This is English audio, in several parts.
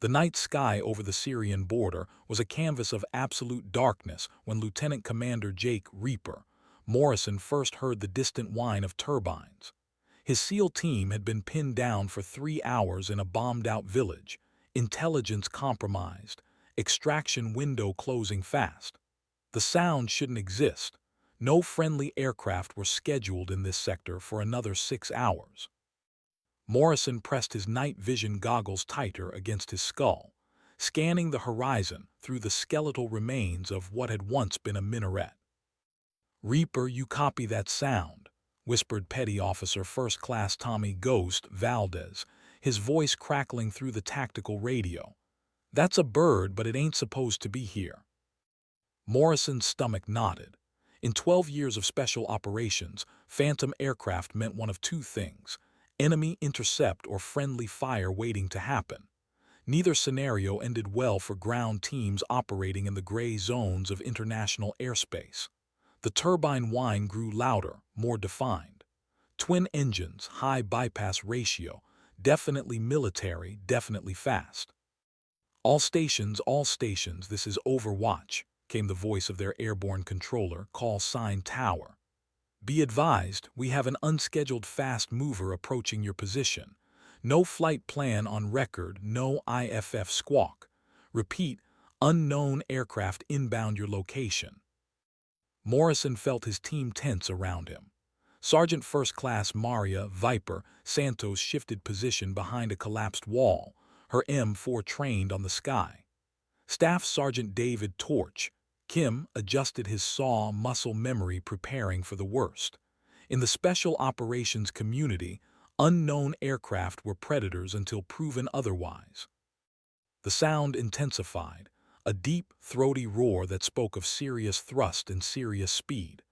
The night sky over the Syrian border was a canvas of absolute darkness when Lieutenant Commander Jake Reaper Morrison first heard the distant whine of turbines. His SEAL team had been pinned down for 3 hours in a bombed-out village, intelligence compromised, extraction window closing fast. The sound shouldn't exist. No friendly aircraft were scheduled in this sector for another 6 hours. Morrison pressed his night vision goggles tighter against his skull, scanning the horizon through the skeletal remains of what had once been a minaret. "Reaper, you copy that sound," whispered Petty Officer First Class Tommy Ghost Valdez, his voice crackling through the tactical radio. "That's a bird, but it ain't supposed to be here." Morrison's stomach knotted. In 12 years of special operations, Phantom aircraft meant one of two things: enemy intercept or friendly fire waiting to happen. Neither scenario ended well for ground teams operating in the gray zones of international airspace. The turbine whine grew louder, more defined. Twin engines, high bypass ratio, definitely military, definitely fast. All stations, this is Overwatch," came the voice of their airborne controller, call sign Tower. "Be advised, we have an unscheduled fast mover approaching your position. No flight plan on record, no IFF squawk. Repeat, unknown aircraft inbound your location." Morrison felt his team tense around him. Sergeant First Class Maria Viper Santos shifted position behind a collapsed wall, her M4 trained on the sky. Staff Sergeant David Torch Kim adjusted his saw muscle memory, preparing for the worst. In the special operations community, unknown aircraft were predators until proven otherwise. The sound intensified, a deep, throaty roar that spoke of serious thrust and serious speed.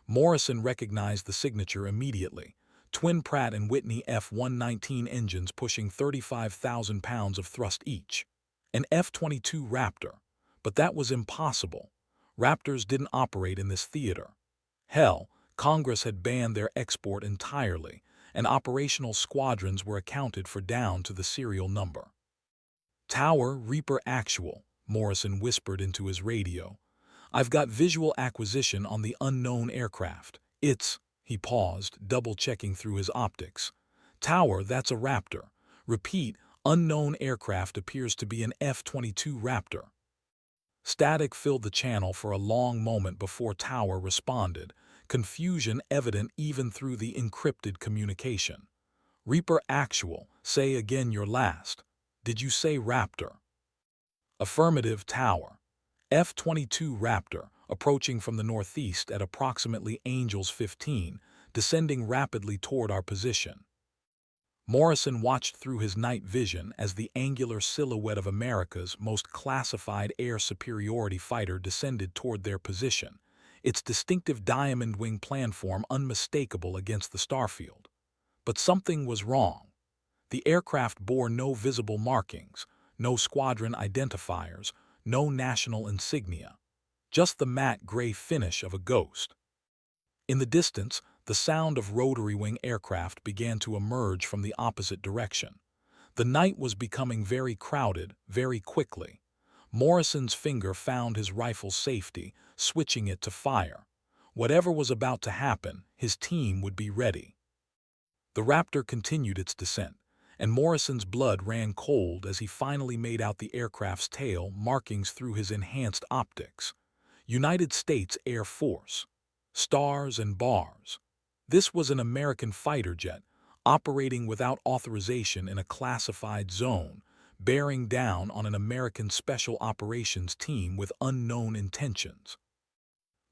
Morrison recognized the signature immediately: twin Pratt & Whitney F-119 engines pushing 35,000 pounds of thrust each. An F-22 Raptor. But that was impossible. Raptors didn't operate in this theater. Hell, Congress had banned their export entirely, and operational squadrons were accounted for down to the serial number. "Tower, Reaper actual," Morrison whispered into his radio. "I've got visual acquisition on the unknown aircraft. It's—" he paused, double-checking through his optics. "Tower, that's a Raptor. Repeat, unknown aircraft appears to be an F-22 Raptor." Static filled the channel for a long moment before Tower responded, confusion evident even through the encrypted communication. "Reaper actual, say again your last. Did you say Raptor?" "Affirmative, Tower. F-22 Raptor, approaching from the northeast at approximately Angels 15, descending rapidly toward our position." Morrison watched through his night vision as the angular silhouette of America's most classified air superiority fighter descended toward their position, its distinctive diamond wing planform unmistakable against the starfield. But something was wrong. The aircraft bore no visible markings, no squadron identifiers, no national insignia. Just the matte gray finish of a ghost. In the distance, the sound of rotary-wing aircraft began to emerge from the opposite direction. The night was becoming very crowded, very quickly. Morrison's finger found his rifle's safety, switching it to fire. Whatever was about to happen, his team would be ready. The Raptor continued its descent, and Morrison's blood ran cold as he finally made out the aircraft's tail markings through his enhanced optics. United States Air Force. Stars and bars. This was an American fighter jet, operating without authorization in a classified zone, bearing down on an American special operations team with unknown intentions.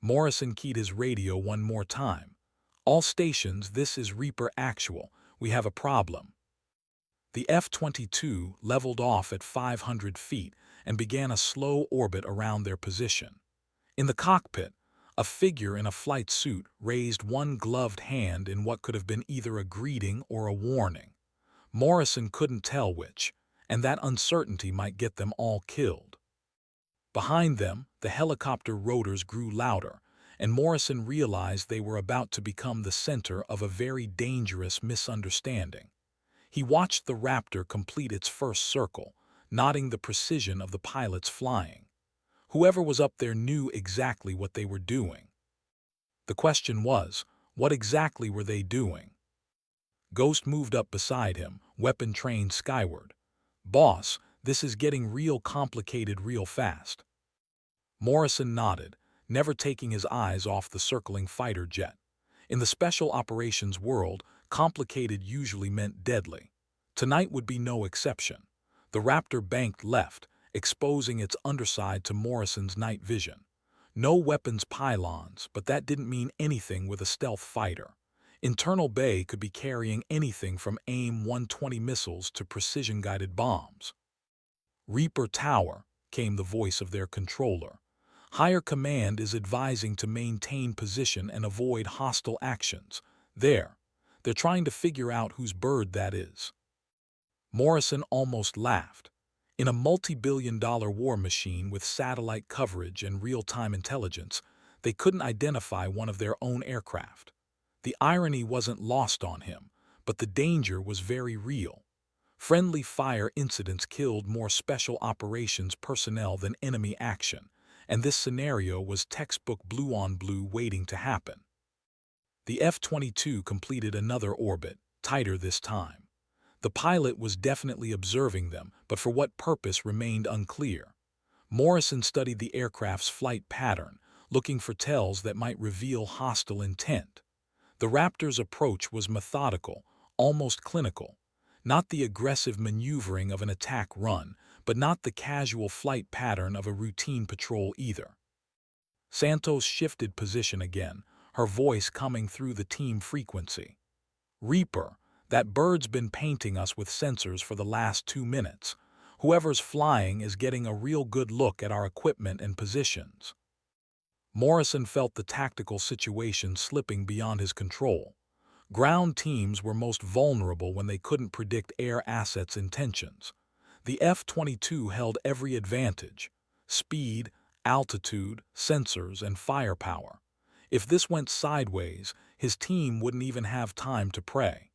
Morrison keyed his radio one more time. "All stations, this is Reaper actual. We have a problem." The F-22 leveled off at 500 feet and began a slow orbit around their position. In the cockpit, a figure in a flight suit raised one gloved hand in what could have been either a greeting or a warning. Morrison couldn't tell which, and that uncertainty might get them all killed. Behind them, the helicopter rotors grew louder, and Morrison realized they were about to become the center of a very dangerous misunderstanding. He watched the Raptor complete its first circle, nodding the precision of the pilots flying. Whoever was up there knew exactly what they were doing. The question was, what exactly were they doing? Ghost moved up beside him, weapon trained skyward. "Boss, this is getting real complicated real fast." Morrison nodded, never taking his eyes off the circling fighter jet. In the special operations world, complicated usually meant deadly. Tonight would be no exception. The Raptor banked left, exposing its underside to Morrison's night vision. No weapons pylons, but that didn't mean anything with a stealth fighter. Internal Bay could be carrying anything from AIM-120 missiles to precision-guided bombs. "Reaper Tower," came the voice of their controller. "Higher command is advising to maintain position and avoid hostile actions. There. They're trying to figure out whose bird that is." Morrison almost laughed. In a multi-billion-dollar war machine with satellite coverage and real-time intelligence, they couldn't identify one of their own aircraft. The irony wasn't lost on him, but the danger was very real. Friendly fire incidents killed more special operations personnel than enemy action, and this scenario was textbook blue-on-blue waiting to happen. The F-22 completed another orbit, tighter this time. The pilot was definitely observing them, but for what purpose remained unclear. Morrison studied the aircraft's flight pattern, looking for tells that might reveal hostile intent. The Raptor's approach was methodical, almost clinical. Not the aggressive maneuvering of an attack run, but not the casual flight pattern of a routine patrol either. Santos shifted position again, her voice coming through the team frequency. "Reaper, that bird's been painting us with sensors for the last 2 minutes. Whoever's flying is getting a real good look at our equipment and positions." Morrison felt the tactical situation slipping beyond his control. Ground teams were most vulnerable when they couldn't predict air assets' intentions. The F-22 held every advantage: speed, altitude, sensors, and firepower. If this went sideways, his team wouldn't even have time to pray.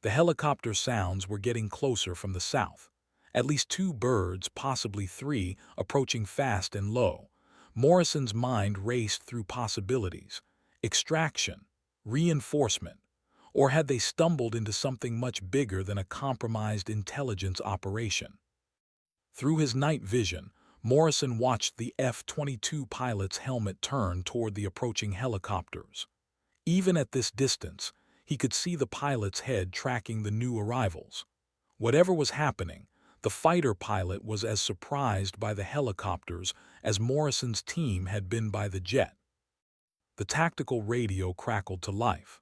The helicopter sounds were getting closer from the south. At least 2 birds, possibly 3, approaching fast and low. Morrison's mind raced through possibilities: extraction, reinforcement, or had they stumbled into something much bigger than a compromised intelligence operation? Through his night vision, Morrison watched the F-22 pilot's helmet turn toward the approaching helicopters. Even at this distance, he could see the pilot's head tracking the new arrivals. Whatever was happening, the fighter pilot was as surprised by the helicopters as Morrison's team had been by the jet. The tactical radio crackled to life.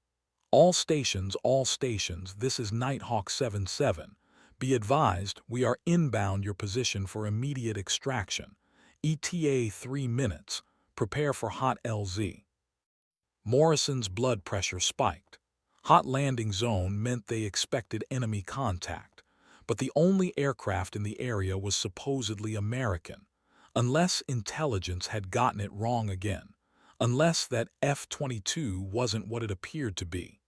All stations, this is Nighthawk 77. Be advised, we are inbound your position for immediate extraction. ETA 3 minutes. Prepare for hot LZ." Morrison's blood pressure spiked. Hot landing zone meant they expected enemy contact, but the only aircraft in the area was supposedly American. Unless intelligence had gotten it wrong again. Unless that F-22 wasn't what it appeared to be.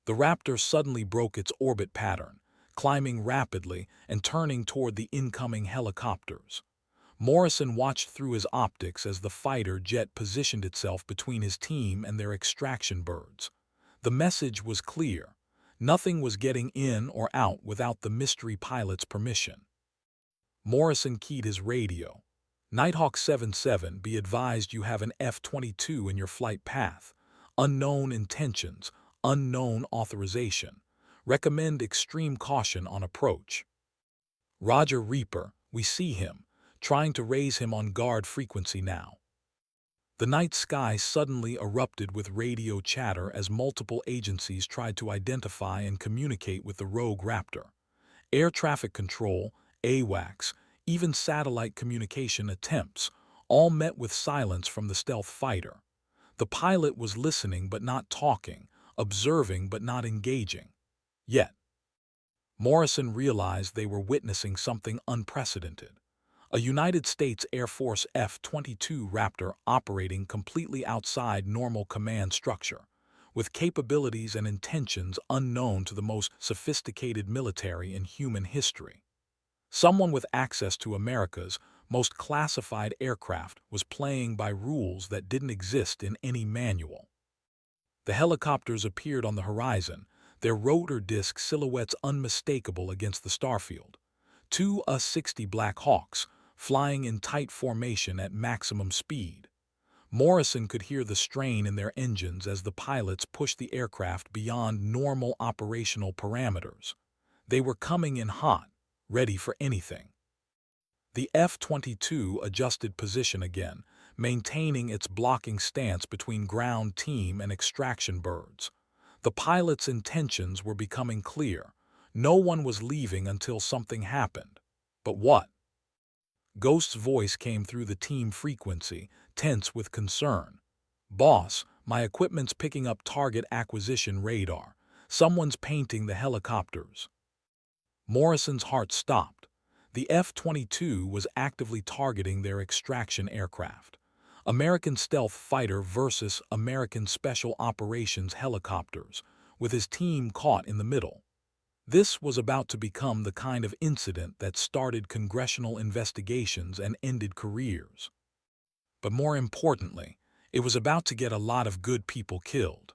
The Raptor suddenly broke its orbit pattern, climbing rapidly and turning toward the incoming helicopters. Morrison watched through his optics as the fighter jet positioned itself between his team and their extraction birds. The message was clear: nothing was getting in or out without the mystery pilot's permission. Morrison keyed his radio. "Nighthawk 77, be advised you have an F-22 in your flight path. Unknown intentions, unknown authorization. Recommend extreme caution on approach." "Roger, Reaper, we see him. Trying to raise him on guard frequency now." The night sky suddenly erupted with radio chatter as multiple agencies tried to identify and communicate with the rogue Raptor. Air traffic control, AWACS, even satellite communication attempts, all met with silence from the stealth fighter. The pilot was listening but not talking, observing but not engaging. Yet, Morrison realized they were witnessing something unprecedented. A United States Air Force F-22 Raptor operating completely outside normal command structure, with capabilities and intentions unknown to the most sophisticated military in human history. Someone with access to America's most classified aircraft was playing by rules that didn't exist in any manual. The helicopters appeared on the horizon, their rotor disc silhouettes unmistakable against the starfield. Two U-60 Black Hawks, flying in tight formation at maximum speed. Morrison could hear the strain in their engines as the pilots pushed the aircraft beyond normal operational parameters. They were coming in hot, ready for anything. The F-22 adjusted position again, maintaining its blocking stance between ground team and extraction birds. The pilot's intentions were becoming clear. No one was leaving until something happened. But what? Ghost's voice came through the team frequency, tense with concern. "Boss, my equipment's picking up target acquisition radar. Someone's painting the helicopters." Morrison's heart stopped. The F-22 was actively targeting their extraction aircraft. American stealth fighter versus American special operations helicopters, with his team caught in the middle. This was about to become the kind of incident that started congressional investigations and ended careers. But more importantly, it was about to get a lot of good people killed.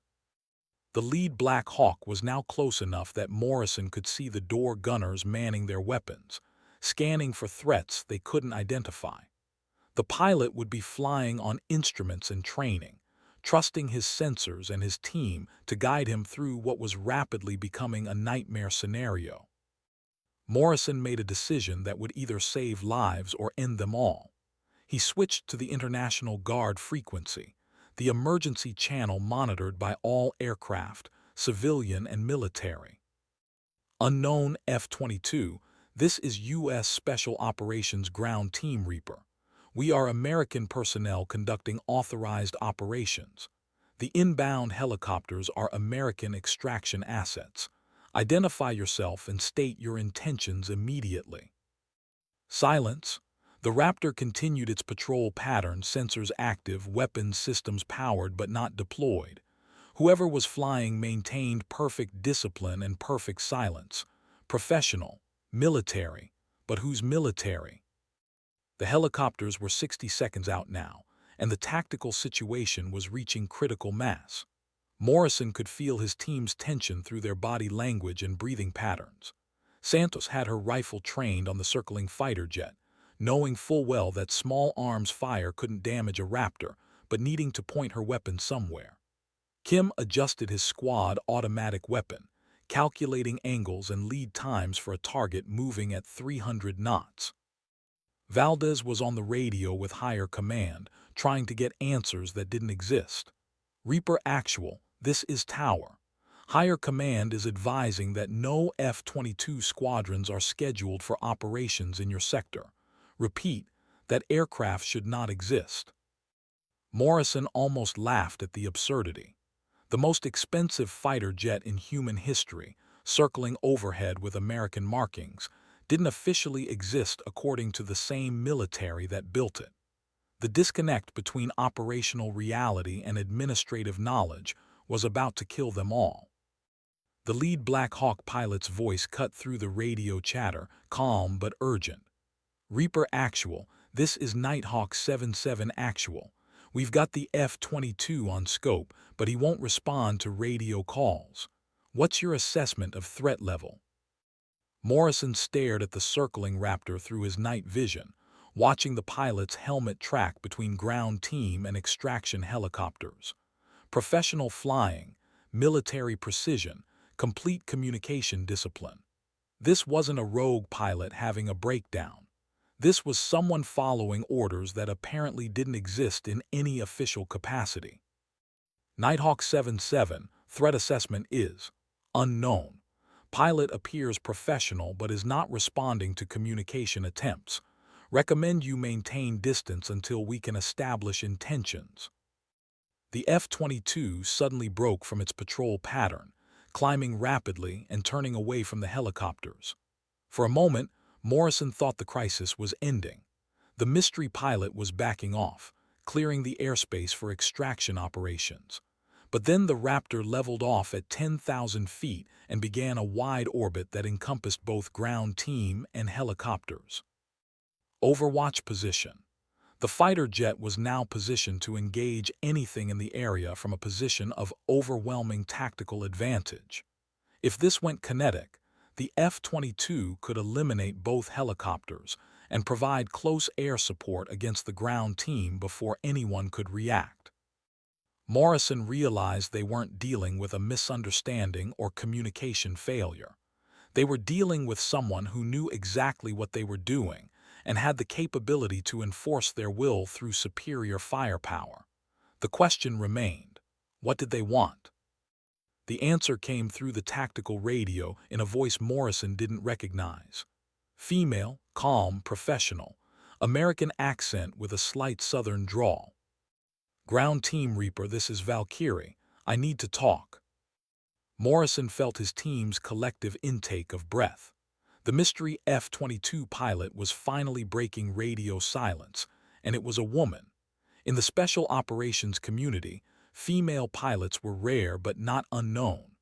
The lead Black Hawk was now close enough that Morrison could see the door gunners manning their weapons, scanning for threats they couldn't identify. The pilot would be flying on instruments and training, trusting his sensors and his team to guide him through what was rapidly becoming a nightmare scenario. Morrison made a decision that would either save lives or end them all. He switched to the International Guard frequency, the emergency channel monitored by all aircraft, civilian and military. Unknown F-22, this is U.S. Special Operations Ground Team Reaper. We are American personnel conducting authorized operations. The inbound helicopters are American extraction assets. Identify yourself and state your intentions immediately. Silence. The Raptor continued its patrol pattern, sensors active, weapons systems powered but not deployed. Whoever was flying maintained perfect discipline and perfect silence. Professional, military, but who's military? The helicopters were 60 seconds out now, and the tactical situation was reaching critical mass. Morrison could feel his team's tension through their body language and breathing patterns. Santos had her rifle trained on the circling fighter jet, knowing full well that small arms fire couldn't damage a Raptor, but needing to point her weapon somewhere. Kim adjusted his squad automatic weapon, calculating angles and lead times for a target moving at 300 knots. Valdez was on the radio with higher command, trying to get answers that didn't exist. "Reaper Actual, this is Tower. Higher command is advising that no F-22 squadrons are scheduled for operations in your sector. Repeat, that aircraft should not exist." Morrison almost laughed at the absurdity. The most expensive fighter jet in human history, circling overhead with American markings, didn't officially exist according to the same military that built it. The disconnect between operational reality and administrative knowledge was about to kill them all. The lead Black Hawk pilot's voice cut through the radio chatter, calm but urgent. "Reaper Actual, this is Nighthawk 77 Actual. We've got the F-22 on scope, but he won't respond to radio calls. What's your assessment of threat level?" Morrison stared at the circling Raptor through his night vision, watching the pilot's helmet track between ground team and extraction helicopters. Professional flying, military precision, complete communication discipline. This wasn't a rogue pilot having a breakdown. This was someone following orders that apparently didn't exist in any official capacity. Nighthawk 77, threat assessment is unknown. Pilot appears professional but is not responding to communication attempts. Recommend you maintain distance until we can establish intentions. The F-22 suddenly broke from its patrol pattern, climbing rapidly and turning away from the helicopters. For a moment, Morrison thought the crisis was ending. The mystery pilot was backing off, clearing the airspace for extraction operations. But then the Raptor leveled off at 10,000 feet and began a wide orbit that encompassed both ground team and helicopters. Overwatch position. The fighter jet was now positioned to engage anything in the area from a position of overwhelming tactical advantage. If this went kinetic, the F-22 could eliminate both helicopters and provide close air support against the ground team before anyone could react. Morrison realized they weren't dealing with a misunderstanding or communication failure. They were dealing with someone who knew exactly what they were doing and had the capability to enforce their will through superior firepower. The question remained, what did they want? The answer came through the tactical radio in a voice Morrison didn't recognize. Female, calm, professional, American accent with a slight southern drawl. "Ground Team Reaper, this is Valkyrie. I need to talk." Morrison felt his team's collective intake of breath. The mystery F-22 pilot was finally breaking radio silence, and it was a woman. In the special operations community, female pilots were rare but not unknown.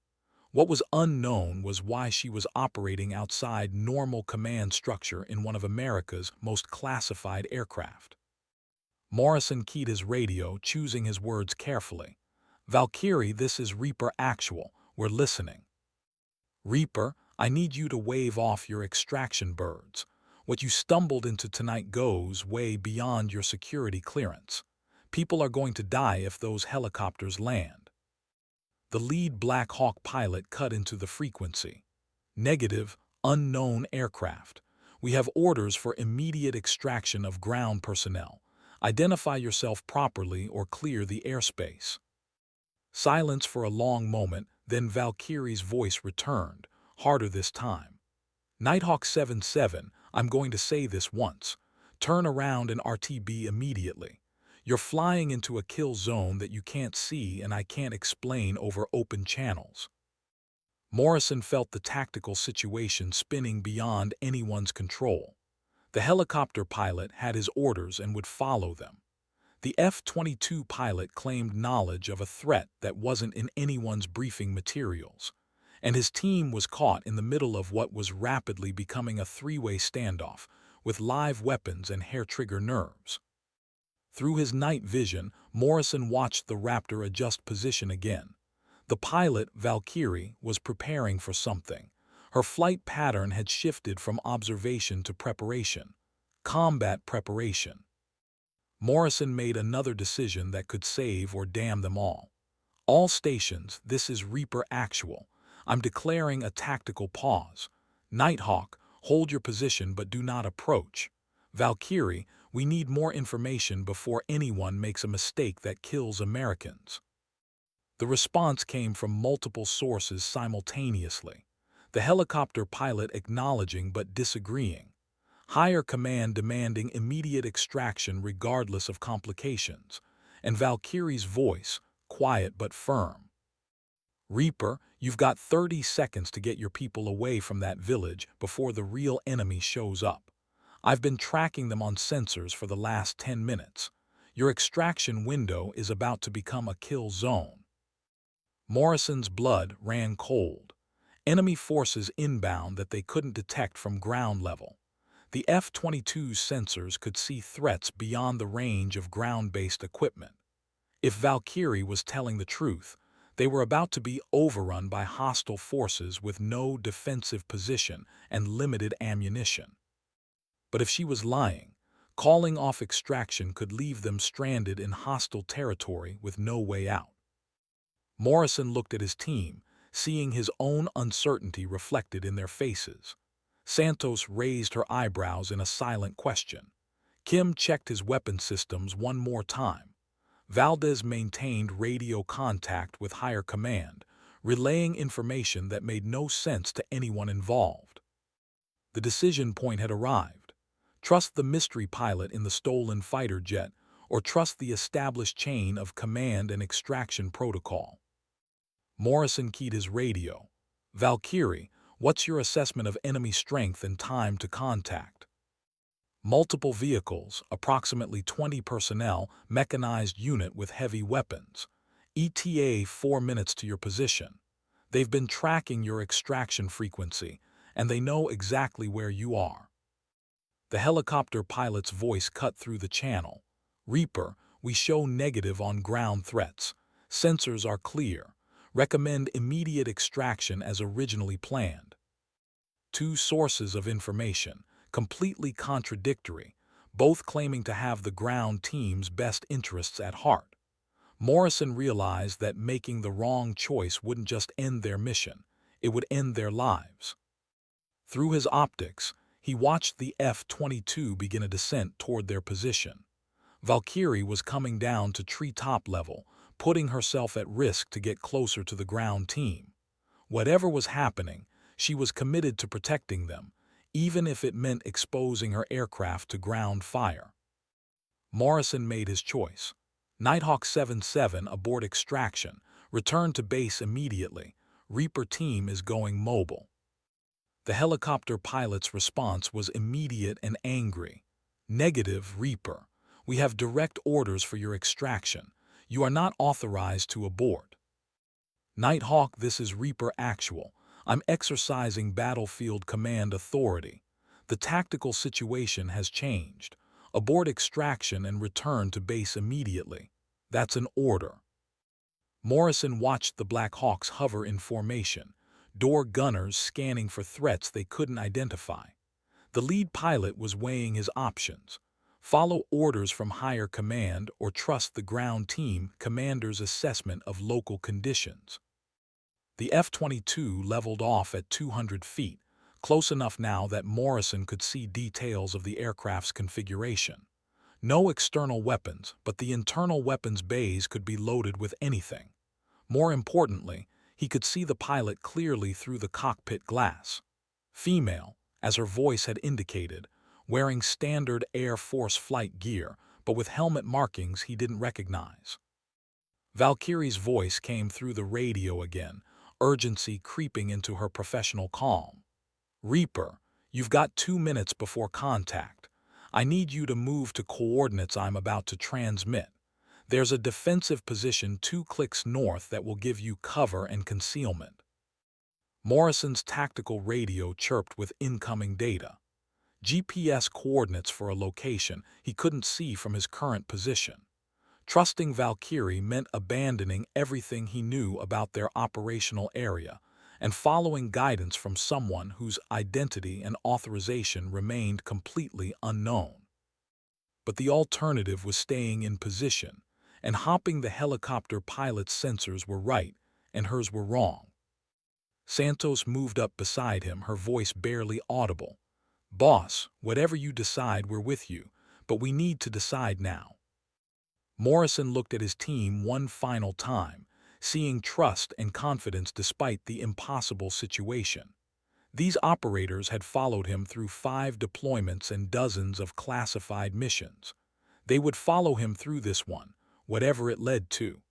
What was unknown was why she was operating outside normal command structure in one of America's most classified aircraft. Morrison keyed his radio, choosing his words carefully. "Valkyrie, this is Reaper Actual. We're listening." "Reaper, I need you to wave off your extraction birds. What you stumbled into tonight goes way beyond your security clearance. People are going to die if those helicopters land." The lead Black Hawk pilot cut into the frequency. "Negative, unknown aircraft. We have orders for immediate extraction of ground personnel. Identify yourself properly or clear the airspace." Silence for a long moment, then Valkyrie's voice returned, harder this time. "Nighthawk 7-7, I'm going to say this once. Turn around and RTB immediately. You're flying into a kill zone that you can't see and I can't explain over open channels." Morrison felt the tactical situation spinning beyond anyone's control. The helicopter pilot had his orders and would follow them. The F-22 pilot claimed knowledge of a threat that wasn't in anyone's briefing materials, and his team was caught in the middle of what was rapidly becoming a three-way standoff with live weapons and hair-trigger nerves. Through his night vision, Morrison watched the Raptor adjust position again. The pilot, Valkyrie, was preparing for something. Her flight pattern had shifted from observation to preparation. Combat preparation. Morrison made another decision that could save or damn them all. "All stations, this is Reaper Actual. I'm declaring a tactical pause. Nighthawk, hold your position but do not approach. Valkyrie, we need more information before anyone makes a mistake that kills Americans." The response came from multiple sources simultaneously. The helicopter pilot acknowledging but disagreeing. Higher command demanding immediate extraction regardless of complications. And Valkyrie's voice, quiet but firm. "Reaper, you've got 30 seconds to get your people away from that village before the real enemy shows up. I've been tracking them on sensors for the last 10 minutes. Your extraction window is about to become a kill zone." Morrison's blood ran cold. Enemy forces inbound that they couldn't detect from ground level. The F-22's sensors could see threats beyond the range of ground-based equipment. If Valkyrie was telling the truth, they were about to be overrun by hostile forces with no defensive position and limited ammunition. But if she was lying, calling off extraction could leave them stranded in hostile territory with no way out. Morrison looked at his team, seeing his own uncertainty reflected in their faces. Santos raised her eyebrows in a silent question. Kim checked his weapon systems one more time. Valdez maintained radio contact with higher command, relaying information that made no sense to anyone involved. The decision point had arrived. Trust the mystery pilot in the stolen fighter jet, or trust the established chain of command and extraction protocol. Morrison keyed his radio. "Valkyrie, what's your assessment of enemy strength and time to contact?" "Multiple vehicles, approximately 20 personnel, mechanized unit with heavy weapons. ETA 4 minutes to your position. They've been tracking your extraction frequency, and they know exactly where you are. The helicopter pilot's voice cut through the channel. Reaper, we show negative on ground threats. Sensors are clear. Recommend immediate extraction as originally planned. Two sources of information, completely contradictory, both claiming to have the ground team's best interests at heart. Morrison realized that making the wrong choice wouldn't just end their mission, it would end their lives. Through his optics, he watched the F-22 begin a descent toward their position. Valkyrie was coming down to treetop level, putting herself at risk to get closer to the ground team. Whatever was happening, she was committed to protecting them, even if it meant exposing her aircraft to ground fire. Morrison made his choice. Nighthawk 7-7 abort extraction, return to base immediately. Reaper team is going mobile. The helicopter pilot's response was immediate and angry. Negative, Reaper. We have direct orders for your extraction. You are not authorized to abort. Nighthawk, this is Reaper Actual. I'm exercising battlefield command authority. The tactical situation has changed. Abort extraction and return to base immediately. That's an order. Morrison watched the Black Hawks hover in formation, door gunners scanning for threats they couldn't identify. The lead pilot was weighing his options. Follow orders from higher command or trust the ground team commander's assessment of local conditions. The F-22 leveled off at 200 feet, close enough now that Morrison could see details of the aircraft's configuration. No external weapons, but the internal weapons bays could be loaded with anything. More importantly, he could see the pilot clearly through the cockpit glass. Female, as her voice had indicated, wearing standard Air Force flight gear, but with helmet markings he didn't recognize. Valkyrie's voice came through the radio again, urgency creeping into her professional calm. Reaper, you've got 2 minutes before contact. I need you to move to coordinates I'm about to transmit. There's a defensive position 2 clicks north that will give you cover and concealment. Morrison's tactical radio chirped with incoming data. GPS coordinates for a location he couldn't see from his current position. Trusting Valkyrie meant abandoning everything he knew about their operational area and following guidance from someone whose identity and authorization remained completely unknown. But the alternative was staying in position, and hopping the helicopter pilot's sensors were right and hers were wrong. Santos moved up beside him, her voice barely audible. Boss, whatever you decide, we're with you, but we need to decide now. Morrison looked at his team one final time, seeing trust and confidence despite the impossible situation. These operators had followed him through 5 deployments and dozens of classified missions. They would follow him through this one, whatever it led to.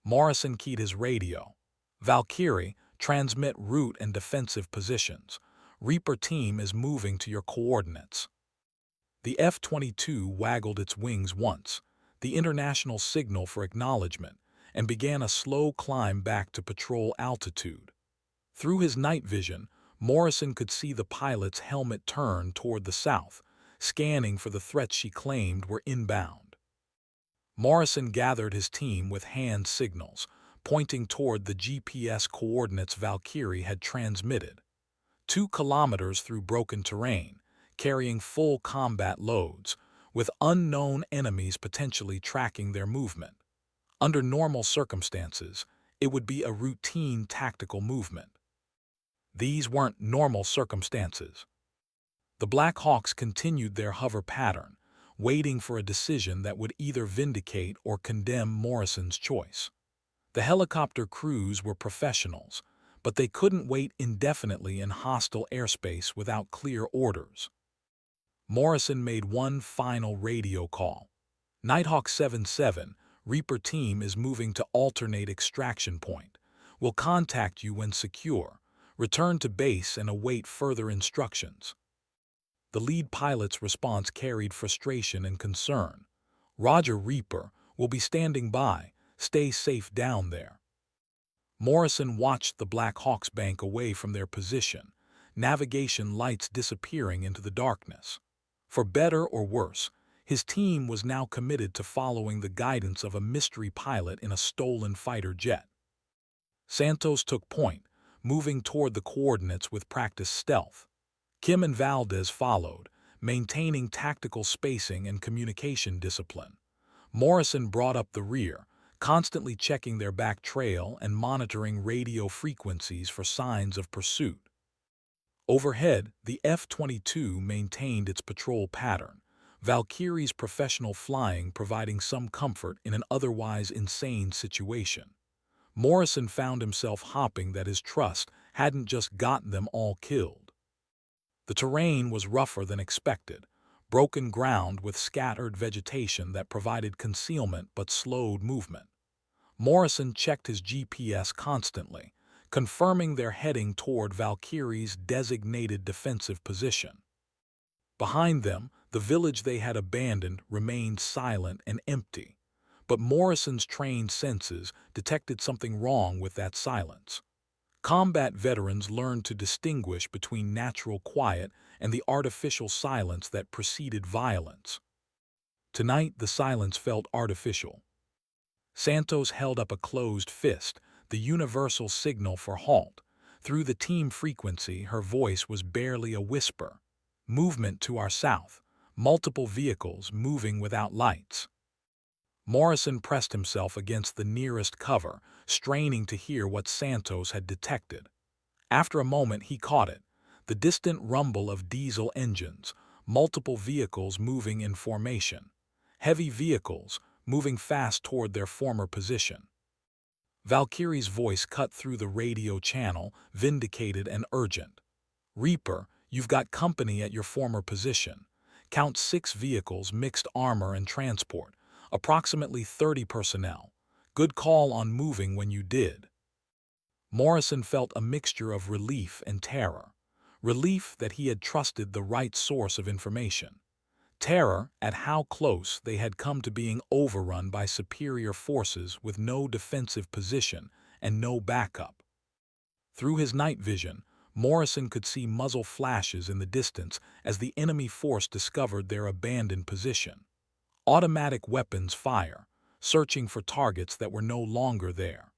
Morrison keyed his radio. Valkyrie, transmit route and defensive positions. Reaper team is moving to your coordinates. The F-22 waggled its wings once, the international signal for acknowledgement, and began a slow climb back to patrol altitude. Through his night vision, Morrison could see the pilot's helmet turn toward the south, scanning for the threats she claimed were inbound. Morrison gathered his team with hand signals, pointing toward the GPS coordinates Valkyrie had transmitted. 2 kilometers through broken terrain, carrying full combat loads, with unknown enemies potentially tracking their movement. Under normal circumstances, it would be a routine tactical movement. These weren't normal circumstances. The Black Hawks continued their hover pattern, waiting for a decision that would either vindicate or condemn Morrison's choice. The helicopter crews were professionals, but they couldn't wait indefinitely in hostile airspace without clear orders. Morrison made one final radio call. Nighthawk 7-7, Reaper team is moving to alternate extraction point. We'll contact you when secure. Return to base and await further instructions. The lead pilot's response carried frustration and concern. Roger, Reaper, will be standing by. Stay safe down there. Morrison watched the Black Hawks bank away from their position, navigation lights disappearing into the darkness. For better or worse, his team was now committed to following the guidance of a mystery pilot in a stolen fighter jet. Santos took point, moving toward the coordinates with practiced stealth. Kim and Valdez followed, maintaining tactical spacing and communication discipline. Morrison brought up the rear, constantly checking their back trail and monitoring radio frequencies for signs of pursuit. Overhead, the F-22 maintained its patrol pattern, Valkyrie's professional flying providing some comfort in an otherwise insane situation. Morrison found himself hoping that his trust hadn't just gotten them all killed. The terrain was rougher than expected, broken ground with scattered vegetation that provided concealment but slowed movement. Morrison checked his GPS constantly, confirming they're heading toward Valkyrie's designated defensive position. Behind them, the village they had abandoned remained silent and empty, but Morrison's trained senses detected something wrong with that silence. Combat veterans learned to distinguish between natural quiet and the artificial silence that preceded violence. Tonight, the silence felt artificial. Santos held up a closed fist, the universal signal for halt. Through the team frequency, her voice was barely a whisper. Movement to our south, multiple vehicles moving without lights. Morrison pressed himself against the nearest cover, straining to hear what Santos had detected. After a moment, he caught it, the distant rumble of diesel engines, multiple vehicles moving in formation. Heavy vehicles, moving fast toward their former position. Valkyrie's voice cut through the radio channel, vindicated and urgent. "Reaper, you've got company at your former position. Count 6 vehicles, mixed armor and transport. Approximately 30 personnel. Good call on moving when you did." Morrison felt a mixture of relief and terror. Relief that he had trusted the right source of information. Terror at how close they had come to being overrun by superior forces with no defensive position and no backup. Through his night vision, Morrison could see muzzle flashes in the distance as the enemy force discovered their abandoned position. Automatic weapons fire, searching for targets that were no longer there.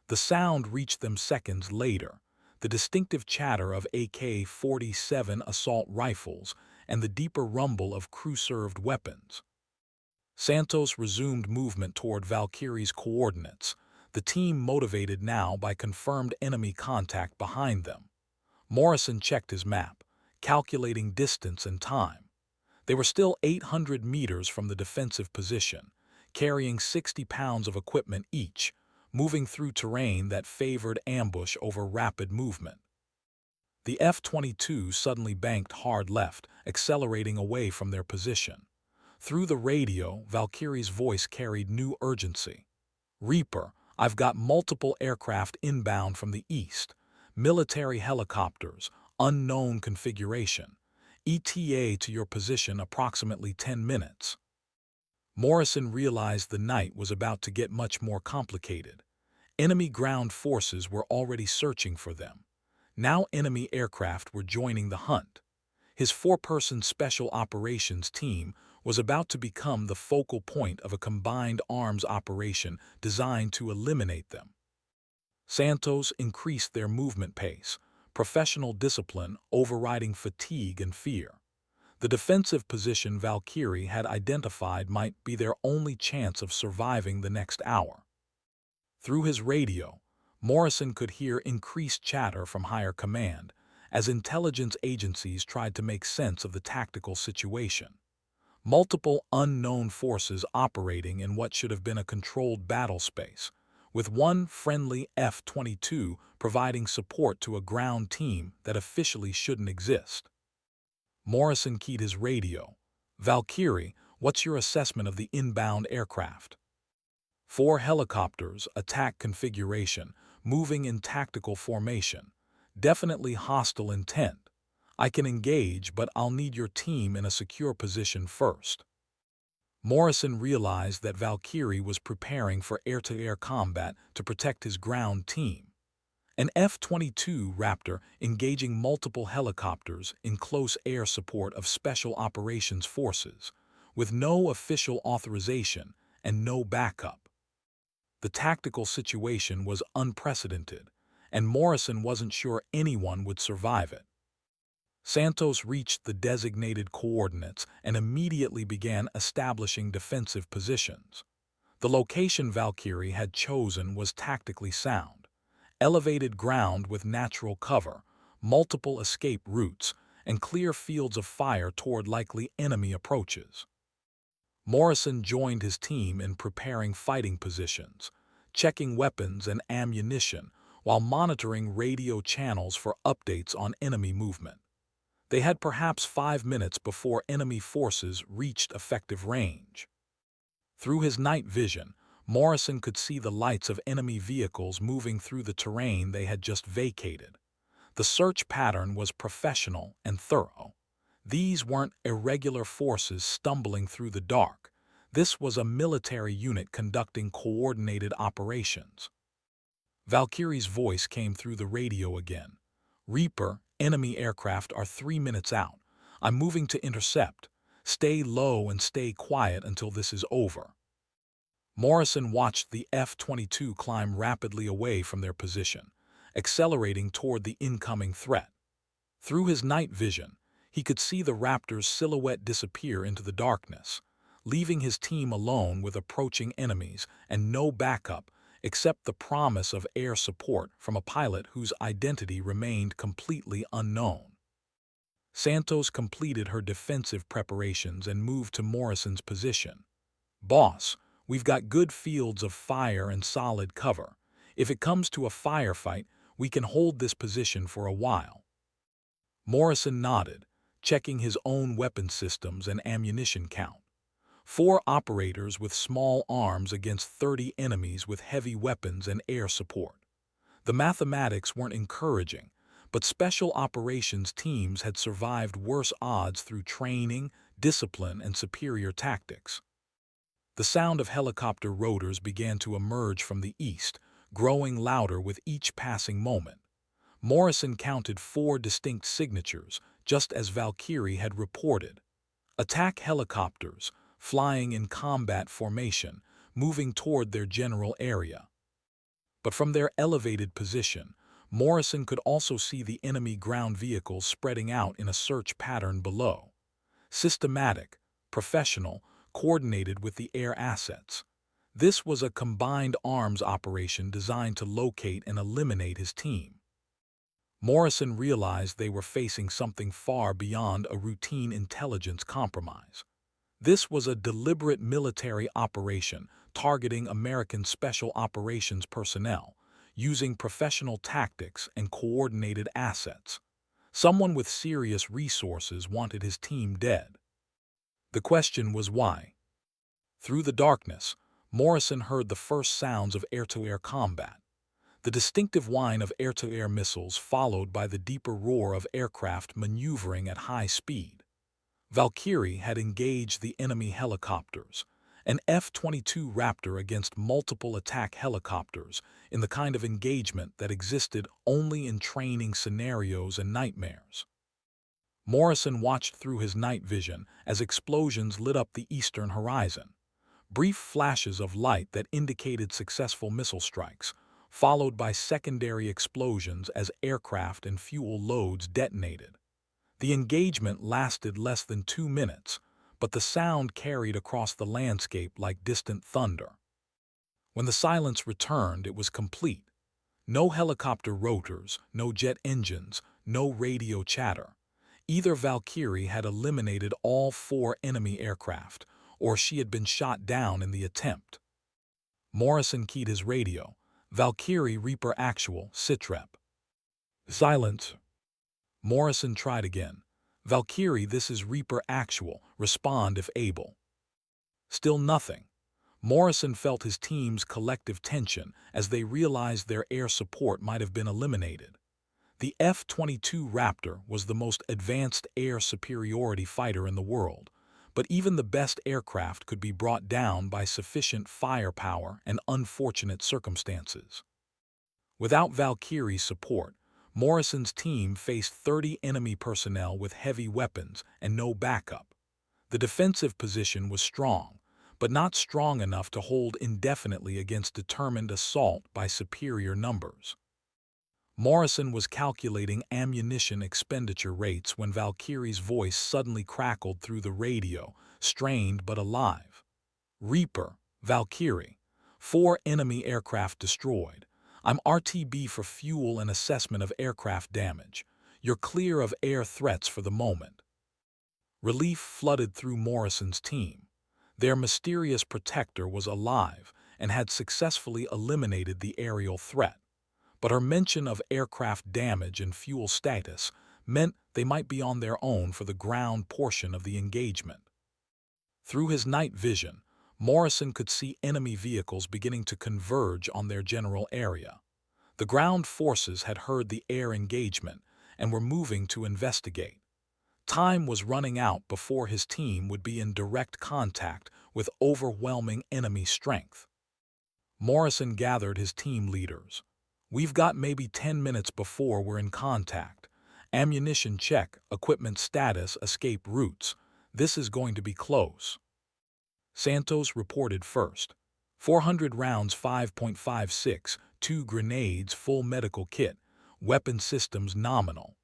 The sound reached them seconds later, the distinctive chatter of AK-47 assault rifles and the deeper rumble of crew-served weapons. Santos resumed movement toward Valkyrie's coordinates, the team motivated now by confirmed enemy contact behind them. Morrison checked his map, calculating distance and time. They were still 800 meters from the defensive position, carrying 60 pounds of equipment each, moving through terrain that favored ambush over rapid movement. The F-22 suddenly banked hard left, accelerating away from their position. Through the radio, Valkyrie's voice carried new urgency. "Reaper, I've got multiple aircraft inbound from the east. Military helicopters, unknown configuration. ETA to your position approximately 10 minutes. Morrison realized the night was about to get much more complicated. Enemy ground forces were already searching for them. Now enemy aircraft were joining the hunt. His 4-person special operations team was about to become the focal point of a combined arms operation designed to eliminate them. Santos increased their movement pace, professional discipline overriding fatigue and fear. The defensive position Valkyrie had identified might be their only chance of surviving the next hour. Through his radio, Morrison could hear increased chatter from higher command as intelligence agencies tried to make sense of the tactical situation. Multiple unknown forces operating in what should have been a controlled battle space, with one friendly F-22 providing support to a ground team that officially shouldn't exist. Morrison keyed his radio. "Valkyrie, what's your assessment of the inbound aircraft?" 4 helicopters, attack configuration, moving in tactical formation. Definitely hostile intent. I can engage, but I'll need your team in a secure position first. Morrison realized that Valkyrie was preparing for air-to-air combat to protect his ground team. An F-22 Raptor engaging multiple helicopters in close air support of Special Operations Forces, with no official authorization and no backup. The tactical situation was unprecedented, and Morrison wasn't sure anyone would survive it. Santos reached the designated coordinates and immediately began establishing defensive positions. The location Valkyrie had chosen was tactically sound: elevated ground with natural cover, multiple escape routes, and clear fields of fire toward likely enemy approaches. Morrison joined his team in preparing fighting positions, checking weapons and ammunition, while monitoring radio channels for updates on enemy movement. They had perhaps 5 minutes before enemy forces reached effective range. Through his night vision, Morrison could see the lights of enemy vehicles moving through the terrain they had just vacated. The search pattern was professional and thorough. These weren't irregular forces stumbling through the dark. This was a military unit conducting coordinated operations. Valkyrie's voice came through the radio again. "Reaper, enemy aircraft are 3 minutes out. I'm moving to intercept. Stay low and stay quiet until this is over." Morrison watched the F-22 climb rapidly away from their position, accelerating toward the incoming threat. Through his night vision, he could see the Raptor's silhouette disappear into the darkness, leaving his team alone with approaching enemies and no backup except the promise of air support from a pilot whose identity remained completely unknown. Santos completed her defensive preparations and moved to Morrison's position. "Boss, we've got good fields of fire and solid cover. If it comes to a firefight, we can hold this position for a while." Morrison nodded, checking his own weapon systems and ammunition count. 4 operators with small arms against 30 enemies with heavy weapons and air support. The mathematics weren't encouraging, but special operations teams had survived worse odds through training, discipline, and superior tactics. The sound of helicopter rotors began to emerge from the east, growing louder with each passing moment. Morrison counted 4 distinct signatures, just as Valkyrie had reported. Attack helicopters, flying in combat formation, moving toward their general area. But from their elevated position, Morrison could also see the enemy ground vehicles spreading out in a search pattern below. Systematic, professional, coordinated with the air assets. This was a combined arms operation designed to locate and eliminate his team. Morrison realized they were facing something far beyond a routine intelligence compromise. This was a deliberate military operation targeting American Special Operations personnel, using professional tactics and coordinated assets. Someone with serious resources wanted his team dead. The question was why. Through the darkness, Morrison heard the first sounds of air-to-air combat. The distinctive whine of air-to-air missiles followed by the deeper roar of aircraft maneuvering at high speed. Valkyrie had engaged the enemy helicopters, an F-22 Raptor against multiple attack helicopters, in the kind of engagement that existed only in training scenarios and nightmares. Morrison watched through his night vision as explosions lit up the eastern horizon. Brief flashes of light that indicated successful missile strikes, followed by secondary explosions as aircraft and fuel loads detonated. The engagement lasted less than 2 minutes, but the sound carried across the landscape like distant thunder. When the silence returned, it was complete. No helicopter rotors, no jet engines, no radio chatter. Either Valkyrie had eliminated all 4 enemy aircraft, or she had been shot down in the attempt. Morrison keyed his radio. "Valkyrie Reaper Actual, Sitrep." Silence. Morrison tried again. "Valkyrie, this is Reaper Actual. Respond if able." Still nothing. Morrison felt his team's collective tension as they realized their air support might have been eliminated. The F-22 Raptor was the most advanced air superiority fighter in the world, but even the best aircraft could be brought down by sufficient firepower and unfortunate circumstances. Without Valkyrie's support, Morrison's team faced 30 enemy personnel with heavy weapons and no backup. The defensive position was strong, but not strong enough to hold indefinitely against determined assault by superior numbers. Morrison was calculating ammunition expenditure rates when Valkyrie's voice suddenly crackled through the radio, strained but alive. "Reaper, Valkyrie, 4 enemy aircraft destroyed. I'm RTB for fuel and assessment of aircraft damage. You're clear of air threats for the moment." Relief flooded through Morrison's team. Their mysterious protector was alive and had successfully eliminated the aerial threat. But her mention of aircraft damage and fuel status meant they might be on their own for the ground portion of the engagement. Through his night vision, Morrison could see enemy vehicles beginning to converge on their general area. The ground forces had heard the air engagement and were moving to investigate. Time was running out before his team would be in direct contact with overwhelming enemy strength. Morrison gathered his team leaders. "We've got maybe 10 minutes before we're in contact. Ammunition check, equipment status, escape routes. This is going to be close." Santos reported first. 400 rounds 5.56, 2 grenades, full medical kit, weapon systems nominal.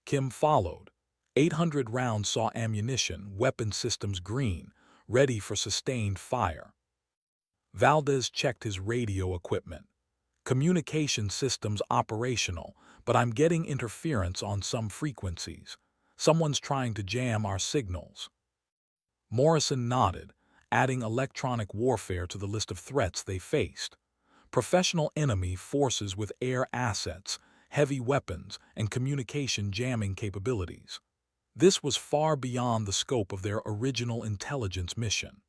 Kim followed. 800 rounds saw ammunition, weapon systems green, ready for sustained fire. Valdez checked his radio equipment. "Communication systems operational, but I'm getting interference on some frequencies. Someone's trying to jam our signals." Morrison nodded, adding electronic warfare to the list of threats they faced. Professional enemy forces with air assets, heavy weapons, and communication jamming capabilities. This was far beyond the scope of their original intelligence mission.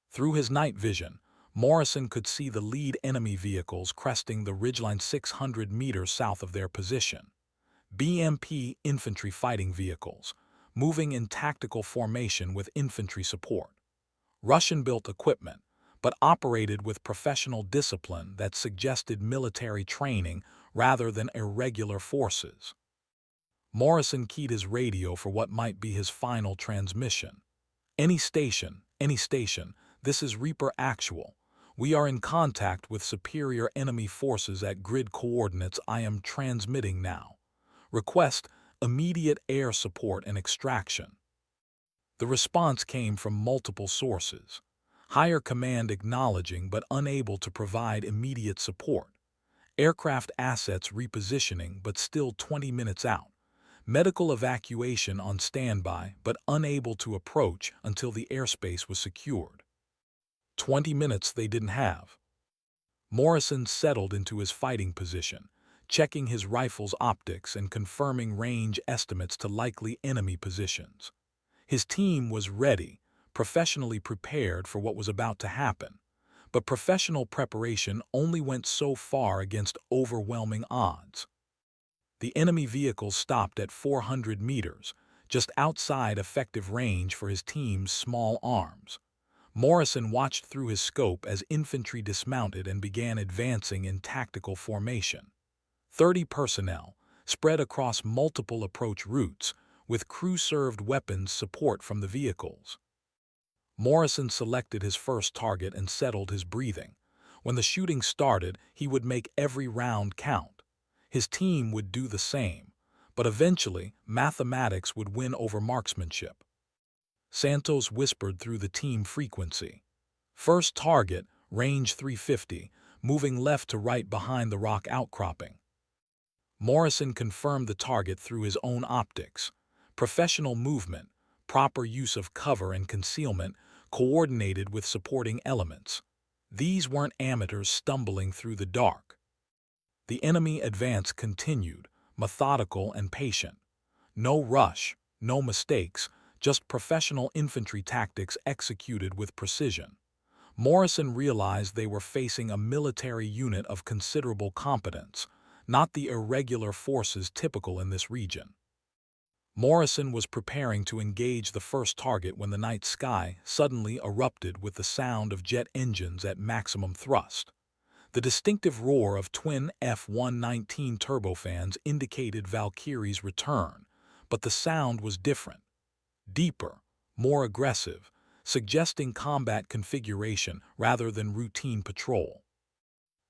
Through his night vision, Morrison could see the lead enemy vehicles cresting the ridgeline 600 meters south of their position. BMP infantry fighting vehicles, moving in tactical formation with infantry support. Russian-built equipment, but operated with professional discipline that suggested military training rather than irregular forces. Morrison keyed his radio for what might be his final transmission. Any station, this is Reaper Actual. We are in contact with superior enemy forces at grid coordinates. I am transmitting now. Request immediate air support and extraction." The response came from multiple sources. Higher command acknowledging but unable to provide immediate support. Aircraft assets repositioning but still 20 minutes out. Medical evacuation on standby but unable to approach until the airspace was secured. 20 minutes they didn't have. Morrison settled into his fighting position, checking his rifle's optics and confirming range estimates to likely enemy positions. His team was ready, professionally prepared for what was about to happen, but professional preparation only went so far against overwhelming odds. The enemy vehicles stopped at 400 meters, just outside effective range for his team's small arms. Morrison watched through his scope as infantry dismounted and began advancing in tactical formation. 30 personnel, spread across multiple approach routes, with crew-served weapons support from the vehicles. Morrison selected his first target and settled his breathing. When the shooting started, he would make every round count. His team would do the same, but eventually mathematics would win over marksmanship. Santos whispered through the team frequency. "First target, range 350, moving left to right behind the rock outcropping." Morrison confirmed the target through his own optics. Professional movement, proper use of cover and concealment, coordinated with supporting elements. These weren't amateurs stumbling through the dark. The enemy advance continued, methodical and patient. No rush, no mistakes, just professional infantry tactics executed with precision. Morrison realized they were facing a military unit of considerable competence, not the irregular forces typical in this region. Morrison was preparing to engage the first target when the night sky suddenly erupted with the sound of jet engines at maximum thrust. The distinctive roar of twin F-119 turbofans indicated Valkyrie's return, but the sound was different, deeper, more aggressive, suggesting combat configuration rather than routine patrol.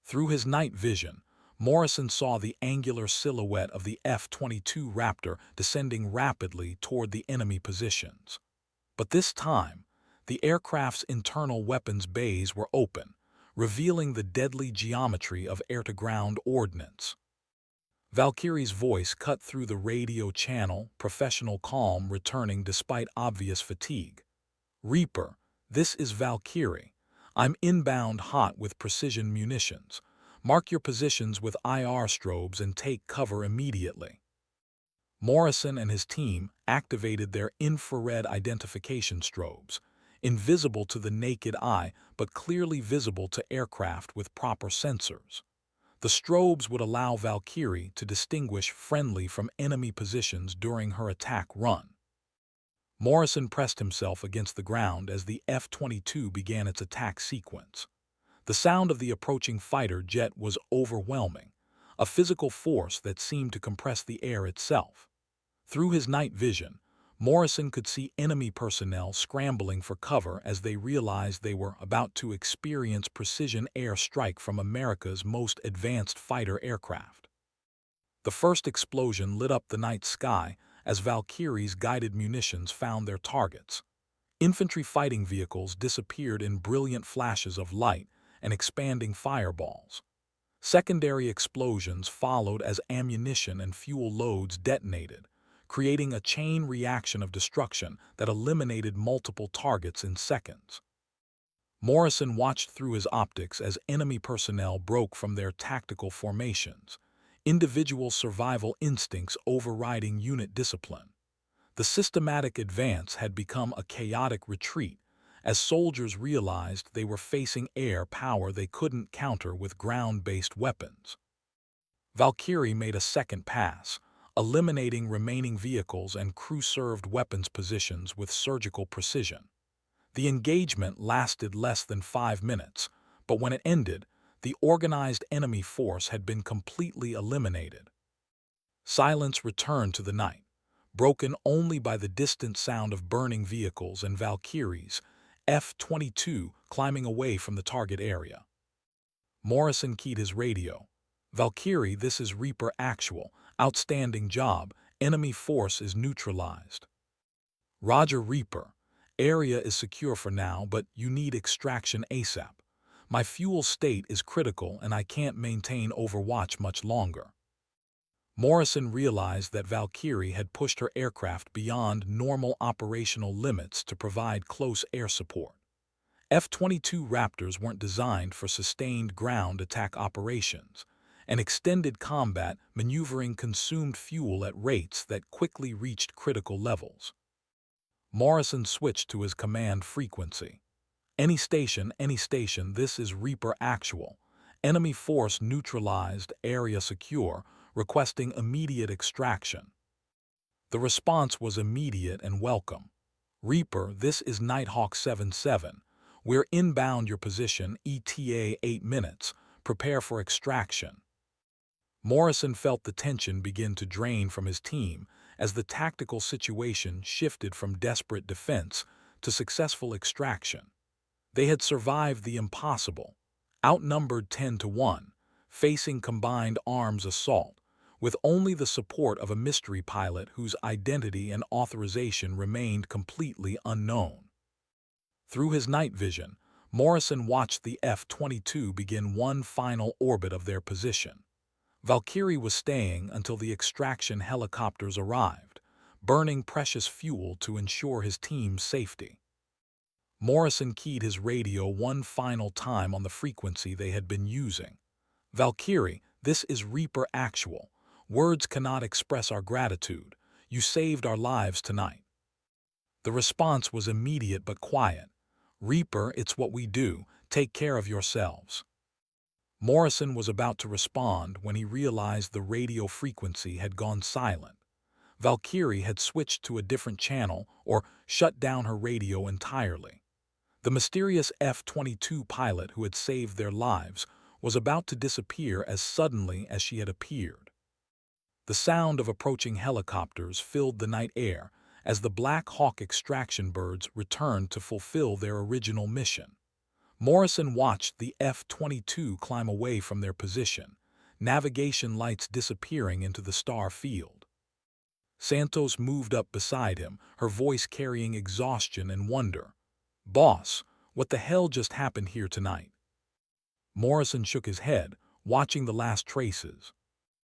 Through his night vision, Morrison saw the angular silhouette of the F-22 Raptor descending rapidly toward the enemy positions. But this time, the aircraft's internal weapons bays were open, revealing the deadly geometry of air-to-ground ordnance. Valkyrie's voice cut through the radio channel, professional calm returning despite obvious fatigue. "Reaper, this is Valkyrie. I'm inbound hot with precision munitions. Mark your positions with IR strobes and take cover immediately." Morrison and his team activated their infrared identification strobes, invisible to the naked eye but clearly visible to aircraft with proper sensors. The strobes would allow Valkyrie to distinguish friendly from enemy positions during her attack run. Morrison pressed himself against the ground as the F-22 began its attack sequence. The sound of the approaching fighter jet was overwhelming, a physical force that seemed to compress the air itself. Through his night vision, Morrison could see enemy personnel scrambling for cover as they realized they were about to experience precision air strike from America's most advanced fighter aircraft. The first explosion lit up the night sky as Valkyrie's guided munitions found their targets. Infantry fighting vehicles disappeared in brilliant flashes of light and expanding fireballs. Secondary explosions followed as ammunition and fuel loads detonated, creating a chain reaction of destruction that eliminated multiple targets in seconds. Morrison watched through his optics as enemy personnel broke from their tactical formations, individual survival instincts overriding unit discipline. The systematic advance had become a chaotic retreat as soldiers realized they were facing air power they couldn't counter with ground-based weapons. Valkyrie made a second pass, eliminating remaining vehicles and crew-served weapons positions with surgical precision. The engagement lasted less than 5 minutes, but when it ended, the organized enemy force had been completely eliminated. Silence returned to the night, broken only by the distant sound of burning vehicles and Valkyrie's F-22 climbing away from the target area. Morrison keyed his radio. "Valkyrie, this is Reaper Actual. Outstanding job. Enemy force is neutralized." "Roger, Reaper. Area is secure for now, but you need extraction ASAP. My fuel state is critical and I can't maintain Overwatch much longer." Morrison realized that Valkyrie had pushed her aircraft beyond normal operational limits to provide close air support. F-22 Raptors weren't designed for sustained ground attack operations, and extended combat maneuvering consumed fuel at rates that quickly reached critical levels. Morrison switched to his command frequency. Any station, this is Reaper Actual. Enemy force neutralized, area secure, requesting immediate extraction." The response was immediate and welcome. "Reaper, this is Nighthawk 7-7. We're inbound your position, ETA 8 minutes. Prepare for extraction." Morrison felt the tension begin to drain from his team as the tactical situation shifted from desperate defense to successful extraction. They had survived the impossible, outnumbered 10-1, facing combined arms assault, with only the support of a mystery pilot whose identity and authorization remained completely unknown. Through his night vision, Morrison watched the F-22 begin one final orbit of their position. Valkyrie was staying until the extraction helicopters arrived, burning precious fuel to ensure his team's safety. Morrison keyed his radio one final time on the frequency they had been using. "Valkyrie, this is Reaper Actual. Words cannot express our gratitude. You saved our lives tonight." The response was immediate but quiet. "Reaper, it's what we do. Take care of yourselves." Morrison was about to respond when he realized the radio frequency had gone silent. Valkyrie had switched to a different channel or shut down her radio entirely. The mysterious F-22 pilot who had saved their lives was about to disappear as suddenly as she had appeared. The sound of approaching helicopters filled the night air as the Black Hawk extraction birds returned to fulfill their original mission. Morrison watched the F-22 climb away from their position, navigation lights disappearing into the star field. Santos moved up beside him, her voice carrying exhaustion and wonder. "Boss, what the hell just happened here tonight?" Morrison shook his head, watching the last traces.